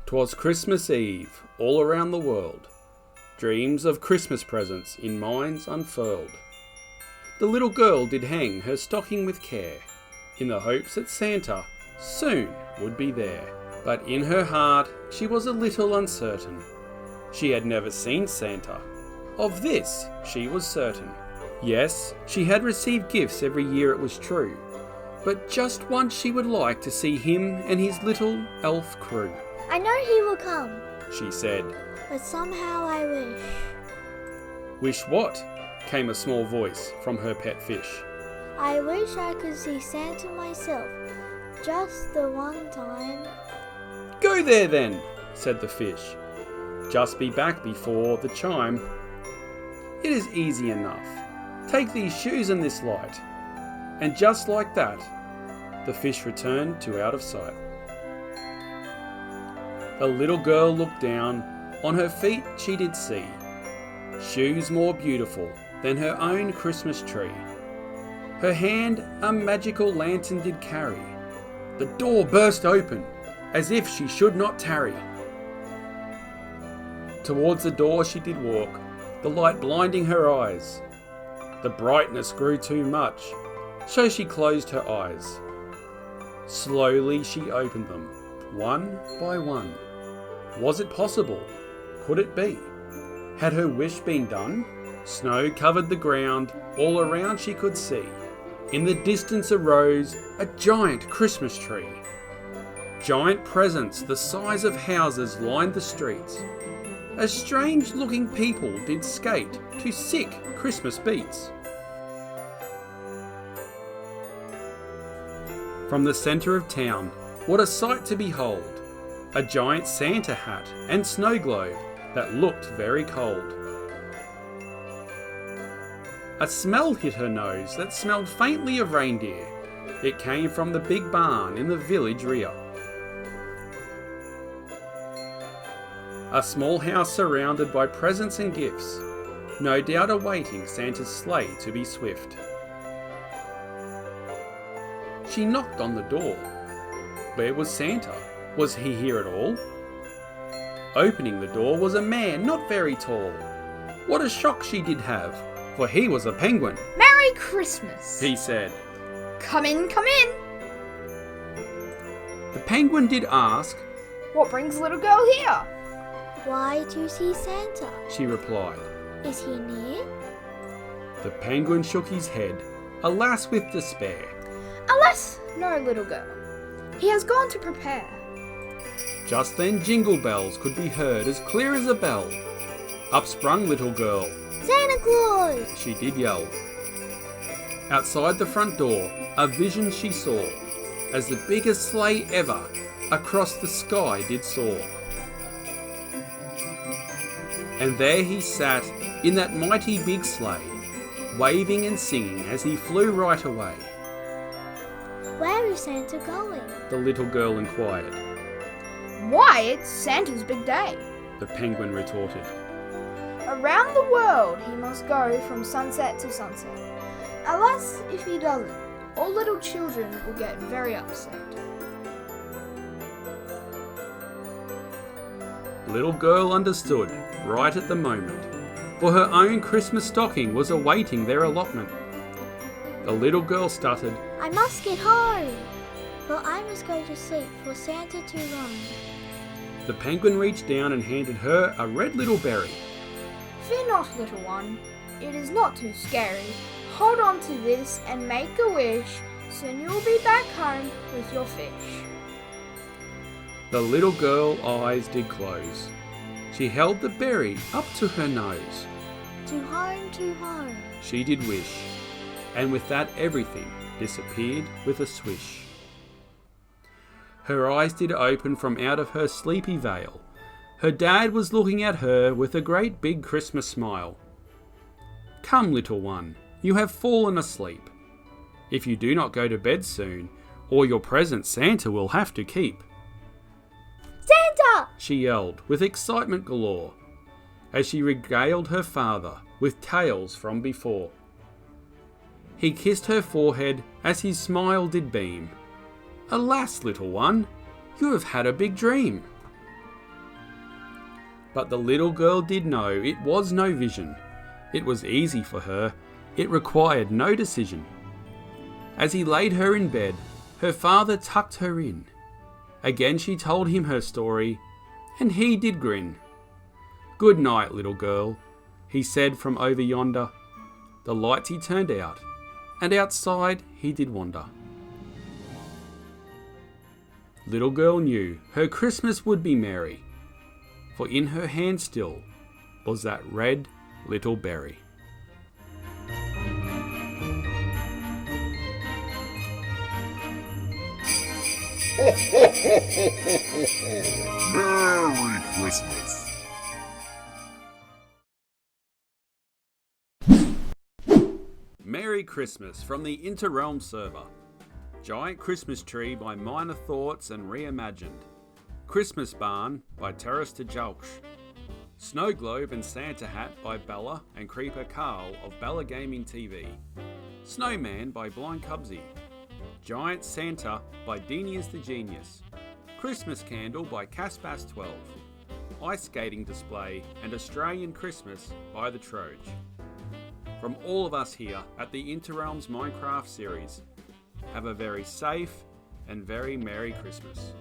'Twas Christmas Eve all around the world. Dreams of Christmas presents in minds unfurled. The little girl did hang her stocking with care, in the hopes that Santa soon would be there. But in her heart she was a little uncertain. She had never seen Santa. Of this she was certain. Yes, she had received gifts every year, it was true. But just once she would like to see him and his little elf crew. I know he will come, she said. but somehow I wish. Wish what? Came a small voice from her pet fish. I wish I could see Santa myself, just the one time. Go there then, said the fish. Just be back before the chime. It is easy enough. Take these shoes and this light. And just like that, the fish returned to out of sight. The little girl looked down. On her feet she did see shoes more beautiful than her own Christmas tree. Her hand a magical lantern did carry. The door burst open, as if she should not tarry. Towards the door she did walk, the light blinding her eyes. The brightness grew too much, so she closed her eyes. Slowly she opened them, one by one. Was it possible? Could it be? Had her wish been done? Snow covered the ground, all around she could see. In the distance arose a giant Christmas tree. Giant presents the size of houses lined the streets. As strange-looking people did skate to sick Christmas beats. From the centre of town, what a sight to behold! A giant Santa hat and snow globe that looked very cold. A smell hit her nose that smelled faintly of reindeer. It came from the big barn in the village rear. A small house surrounded by presents and gifts, no doubt awaiting Santa's sleigh to be swift. She knocked on the door. Where was Santa? Was he here at all? Opening the door was a man not very tall. What a shock she did have, for he was a penguin. Merry Christmas, he said. Come in, come in. The penguin did ask, What brings little girl here? Why do you see Santa? she replied. Is he near? The penguin shook his head, alas with despair. Alas, no, little girl. He has gone to prepare. Just then jingle bells could be heard as clear as a bell. Up sprung little girl, Santa Claus! she did yell. Outside the front door, a vision she saw, as the biggest sleigh ever across the sky did soar. And there he sat in that mighty big sleigh, waving and singing as he flew right away. Where is Santa going? The little girl inquired. Why, it's Santa's big day. The penguin retorted. Around the world he must go from sunset to sunset. Alas, if he doesn't, all little children will get very upset. Little girl understood right at the moment, for her own Christmas stocking was awaiting their allotment. The little girl stuttered, I must get home, for I must go to sleep for Santa to run. The penguin reached down and handed her a red little berry. Fear not, little one. It is not too scary. Hold on to this and make a wish. Soon you will be back home with your fish. The little girl's eyes did close. She held the berry up to her nose. To home, She did wish, and with that everything disappeared with a swish. Her eyes did open from out of her sleepy veil. Her dad was looking at her with a great big Christmas smile. Come, little one, you have fallen asleep. If you do not go to bed soon, all your presents Santa will have to keep. Santa! She yelled with excitement galore, as she regaled her father with tales from before. He kissed her forehead as his smile did beam. Alas, little one, you have had a big dream. But the little girl did know it was no vision. It was easy for her. It required no decision. As he laid her in bed, her father tucked her in. Again she told him her story, and he did grin. "Good night, little girl," he said from over yonder. The lights he turned out, and outside he did wander. Little girl knew her Christmas would be merry, for in her hand still was that red little berry. Merry Christmas! Merry Christmas from the Interrealm server. Giant Christmas Tree by Minor Thoughts and Reimagined. Christmas Barn by Terrace to Jalch. Snow Globe and Santa Hat by Bella and Creeper Carl of BellaGamingTV. Snowman by Blind Cubsy. Giant Santa by Deanius the Genius. Christmas Candle by Caspass12. Ice Skating Display and Australian Christmas by TheTroj. From all of us here at the Interrealm's Minecraft series, have a very safe and very Merry Christmas.